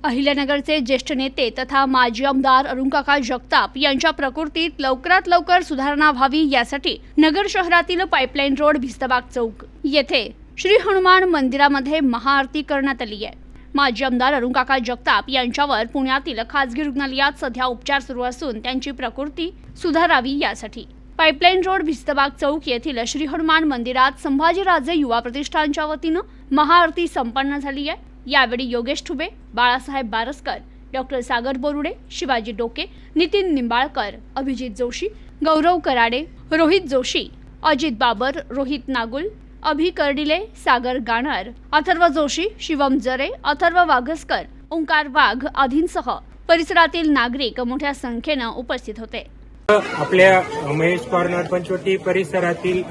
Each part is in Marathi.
अहिल्यानगरचे ज्येष्ठ नेते तथा माजी आमदार अरुणकाका जगताप यांच्या प्रकृतीत लवकरात लवकर सुधारणा व्हावी यासाठी नगर शहरातील पाईपलाईन रोड भिस्तबाग चौक येथे श्री हनुमान मंदिरामध्ये महाआरती करण्यात आली आहे। माजी आमदार अरुणकाका जगताप यांच्यावर पुण्यातील खासगी रुग्णालयात सध्या उपचार सुरू असून त्यांची प्रकृती सुधारावी यासाठी पाईपलाईन रोड भिस्तबाग चौक येथील श्री हनुमान मंदिरात संभाजीराजे युवा प्रतिष्ठानच्या वतीनं महाआरती संपन्न झाली आहे। यावेळी योगेश ठुबे, बाळासाहेब बारसकर, डॉक्टर सागर बोरुडे, शिवाजी डोके, नितीन निंबाळकर, अभिजित जोशी, गौरव कराडे, रोहित जोशी, अजित बाबर, रोहित नागुल, अभि कर्डिले, सागर गाणार, अथर्व जोशी, शिवम जरे, अथर्व वाघसकर, ओंकार वाघ आदींसह परिसरातील नागरिक मोठ्या संख्येने उपस्थित होते। आपल्या महेश कॉर्नर पंचवटी परिसरातील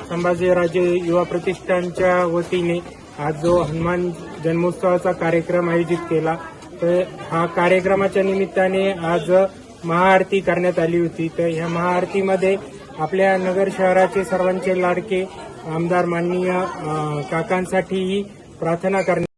संभाजीराजे युवा प्रतिष्ठानच्या वतीने आज जो हनुमान जन्मोत्सवाचा कार्यक्रम आयोजित केला, तर हा कार्यक्रमाच्या निमित्ताने आज महाआरती करण्यात आली होती। तर ह्या महाआरतीमध्ये आपल्या नगर शहराचे सर्वांचे लाडके आमदार माननीय काकांसाठीही प्रार्थना करण्यात